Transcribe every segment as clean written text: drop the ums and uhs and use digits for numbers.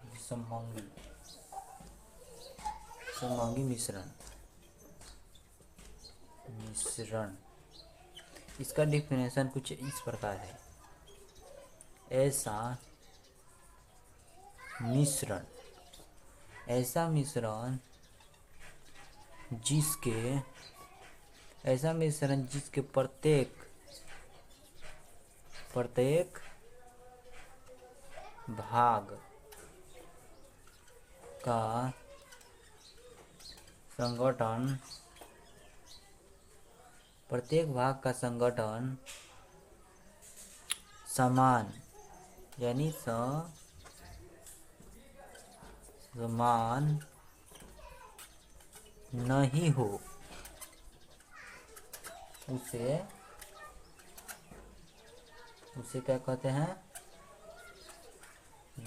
विषमांगी मिश्रण। इसका डिफिनेशन कुछ इस प्रकार है। ऐसा मिश्रण जिसके प्रत्येक भाग का संगठन समान यानी समान नहीं हो, उसे क्या कहते हैं?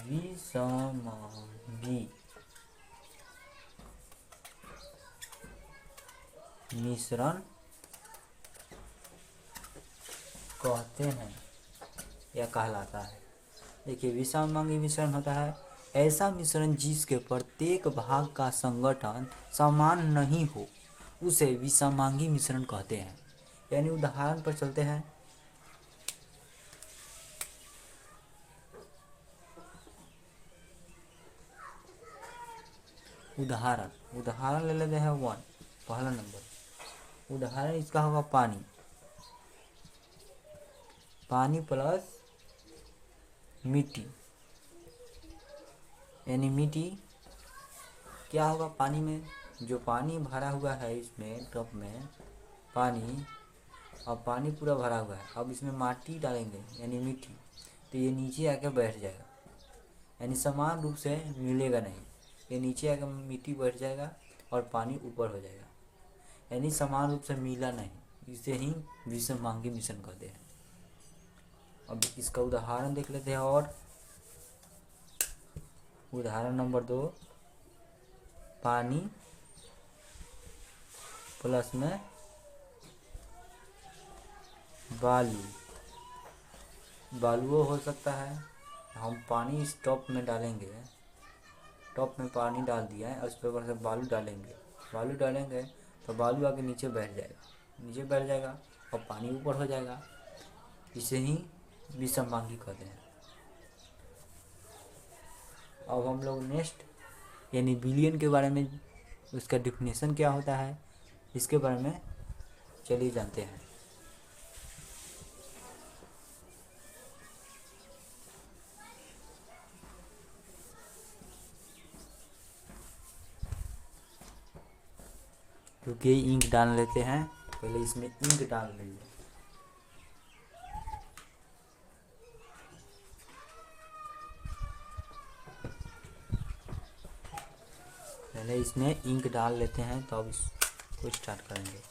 विषमांगी मिश्रण कहते हैं या कहलाता है। देखिए, विषमांगी मिश्रण होता है ऐसा मिश्रण जिसके प्रत्येक भाग का संगठन समान नहीं हो, उसे विषमांगी मिश्रण कहते हैं। यानी उदाहरण पर चलते हैं। उदाहरण ले लेते हैं 1, पहला नंबर। उदाहरण इसका होगा पानी प्लस मिट्टी। यानी मिट्टी क्या होगा? पानी में जो पानी भरा हुआ है, इसमें टब में पानी, अब पानी पूरा भरा हुआ है, अब इसमें माटी डालेंगे यानी मिट्टी, तो ये नीचे आके बैठ जाएगा। यानी समान रूप से मिलेगा नहीं, ये नीचे आकर मिट्टी बैठ जाएगा और पानी ऊपर हो जाएगा। यानी समान रूप से मिला नहीं, इसे ही विषमांगी मिश्रण कहते हैं। अब इसका उदाहरण देख लेते हैं। और उदाहरण नंबर 2, पानी प्लस में बालू हो सकता है। हम पानी इस टॉप में डालेंगे, टॉप में पानी डाल दिया है और उस पर से बालू डालेंगे तो बालू आके नीचे बैठ जाएगा और पानी ऊपर हो जाएगा। इसे ही विषमांगी कहते हैं। अब हम लोग नेक्स्ट यानी विलयन के बारे में, उसका डिफिनेशन क्या होता है, इसके बारे में चलिए जानते हैं। क्योंकि इंक डाल लेते हैं, पहले इसमें इंक डाल लेंगे। पहले इसमें इंक डाल लेते हैं, तो अब इसको स्टार्ट करेंगे।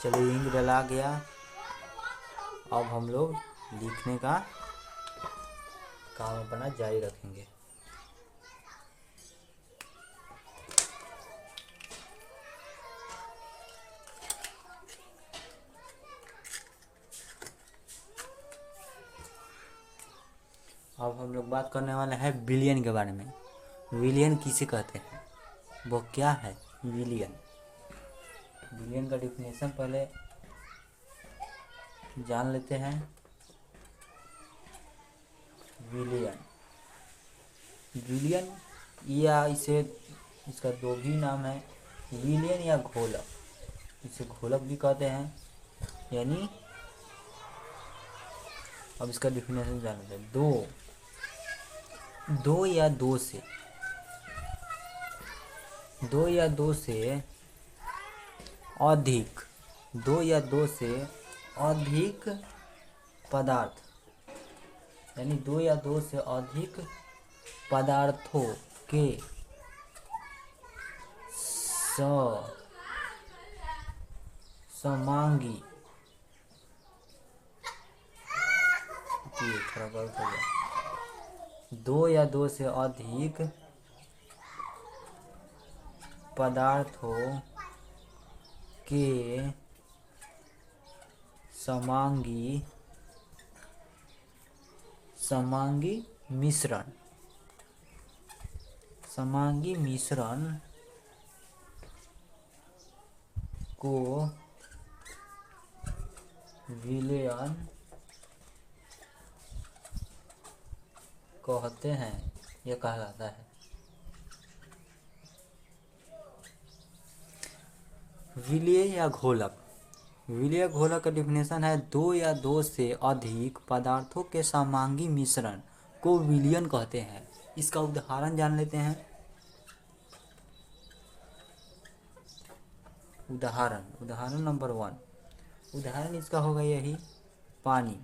चलिए, इंक डला गया। अब हम लोग लिखने का काम अपना जारी रखेंगे। अब हम लोग बात करने वाले हैं विलयन के बारे में। विलयन किसे कहते हैं, वो क्या है विलयन? विलयन का डिफिनेशन पहले जान लेते हैं। विलयन या इसका 2 भी नाम है, विलयन या घोलक। इसे घोलक भी कहते हैं। यानी अब इसका डिफिनेशन जान लेते हैं। दो, दो या दो से, दो या दो से अधिक, दो या दो से अधिक पदार्थ, यानी दो या दो से अधिक पदार्थों के समांगी, थोड़ा गलत हो गया, दो या दो से अधिक पदार्थों के समांगी, समांगी मिश्रण, समांगी मिश्रण को विलयन कहते हैं, यह कहा जाता है। विलय या घोलक, विलय घोलक का डिफिनेशन है दो या दो से अधिक पदार्थों के समांगी मिश्रण को विलयन कहते हैं। इसका उदाहरण जान लेते हैं। उदाहरण नंबर 1, उदाहरण इसका होगा यही, पानी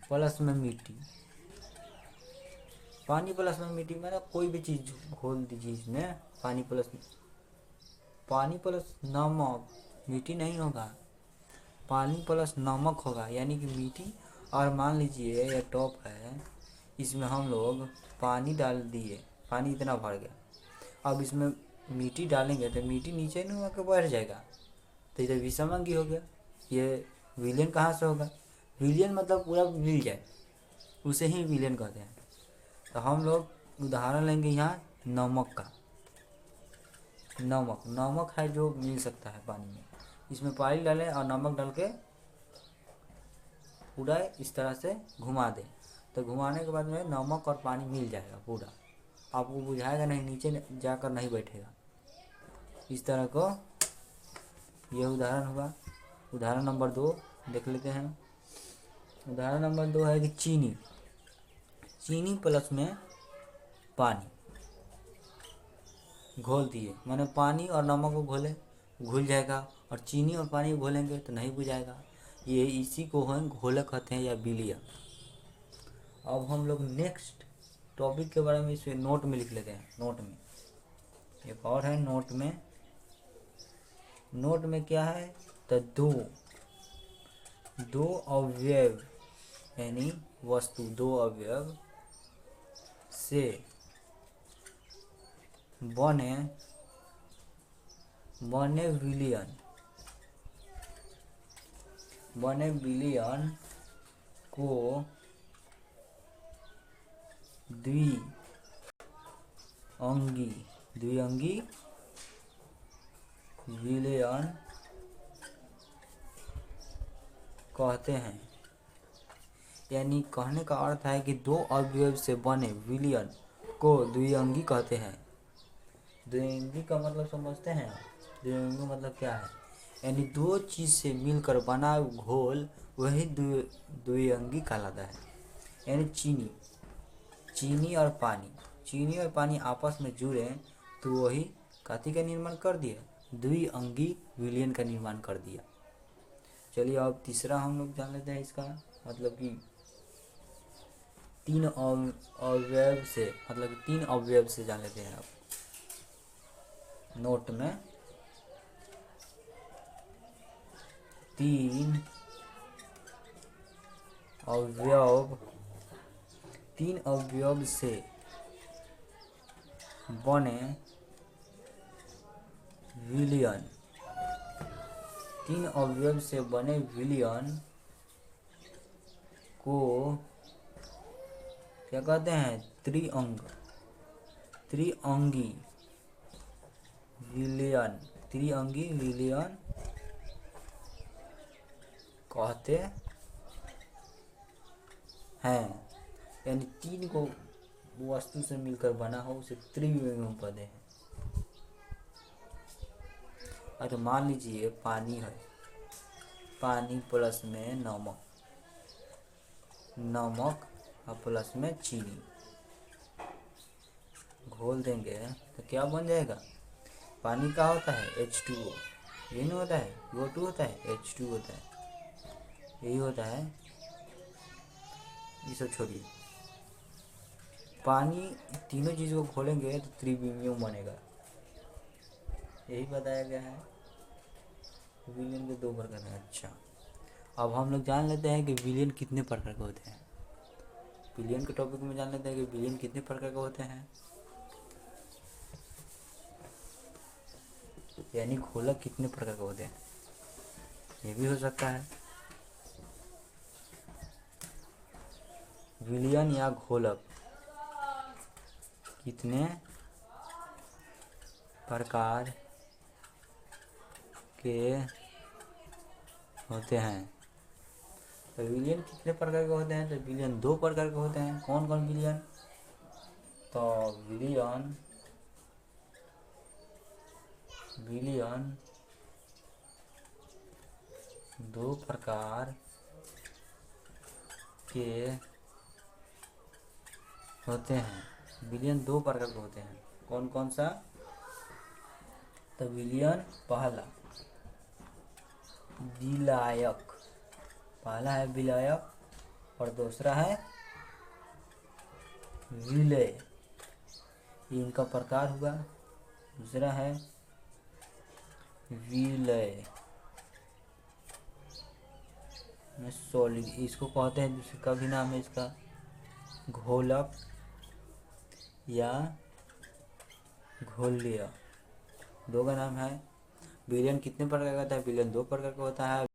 प्लस में मिट्टी, पानी प्लस में मिट्टी, मतलब कोई भी चीज़ घोल दीजिए इसमें, पानी प्लस नमक, मिट्टी नहीं होगा, पानी प्लस नमक होगा, यानी कि मिट्टी। और मान लीजिए ये टॉप है, इसमें हम लोग पानी डाल दिए, पानी इतना भर गया, अब इसमें मिट्टी डालेंगे तो मिट्टी नीचे नहीं होकर बढ़ जाएगा, तो इधर विषमंगी हो गया। ये विलयन कहाँ से होगा? विलयन मतलब पूरा मिल जाए, उसे ही विलयन कहते हैं। तो हम लोग उदाहरण लेंगे यहाँ नमक का। नमक है जो मिल सकता है पानी में, इसमें पानी डालें और नमक डाल के पूरा इस तरह से घुमा दें, तो घुमाने के बाद में नमक और पानी मिल जाएगा पूरा, आपको बुझाएगा नहीं, नीचे जाकर नहीं बैठेगा। इस तरह को यह उदाहरण हुआ। उदाहरण नंबर 2 देख लेते हैं। उदाहरण नंबर 2 है कि चीनी, चीनी प्लस में पानी घोल दिए, मैंने पानी और नमक को घोले, घुल जाएगा, और चीनी और पानी को घोलेंगे तो नहीं बुझाएगा। ये इसी को हम घोलक कहते हैं या विलय। अब हम लोग नेक्स्ट टॉपिक के बारे में इसे नोट में लिख लेते हैं। नोट में एक और है, नोट में क्या है, तो दो अवयव, यानी वस्तु दो अवयव से बने विलयन को द्विअंगी विलयन कहते हैं। यानी कहने का अर्थ है कि दो अवयव से बने विलयन को द्विअंगी कहते हैं। द्विअंगी का मतलब समझते हैं? द्विअंगी मतलब क्या है? यानी दो चीज़ से मिलकर बना घोल वही द्विअंगी कहलाता है। यानी चीनी और पानी आपस में जुड़े तो वही काथी का निर्माण कर दिया, द्विअंगी विलयन का निर्माण कर दिया। चलिए अब तीसरा हम लोग जान लेते हैं। इसका मतलब कि तीन अवयव से जान लेते हैं। अब नोट में तीन अवयव से बने विलयन, तीन अवयव से बने विलयन को क्या कहते हैं? त्रिअंगी विलयन कहते हैं। यानी तीन को वस्तु से मिलकर बना हो उसे त्रिविम कहते हैं। अच्छा मान लीजिए पानी है, पानी प्लस में नमक, नमक और प्लस में चीनी घोल देंगे तो क्या बन जाएगा। पानी का होता है H2O, ये नहीं होता है O2 होता है, H2 होता है, यही होता है। ये सब छोड़िए, पानी तीनों चीज़ को घोलेंगे तो त्रिविमीय बनेगा, यही बताया गया है। विलियन के दो प्रकार हैं। अच्छा, अब हम लोग जान लेते हैं कि विलियन कितने प्रकार के होते हैं। विलियन के टॉपिक में जान लेते हैं कि विलियन कितने प्रकार के होते हैं, यानी घोलक कितने प्रकार के होते हैं, ये भी हो सकता है। विलियन या घोलक कितने प्रकार के होते हैं। तो विलियन कितने प्रकार के होते हैं, तो विलियन दो प्रकार के होते हैं। कौन कौन विलियन, तो विलियन दो प्रकार के होते हैं। विलियन दो प्रकार के होते हैं, कौन कौन सा, तो विलियन पहला विलायक, पहला है विलायक और दूसरा है विलय, ये इनका प्रकार हुआ। दूसरा है विलय में सॉलिड, इसको कहते हैं, दूसरे भी नाम है इसका घोलक या घोल्य, दो का नाम है। विलियन कितने प्रकार का होता है, विलियन दो प्रकार का होता है।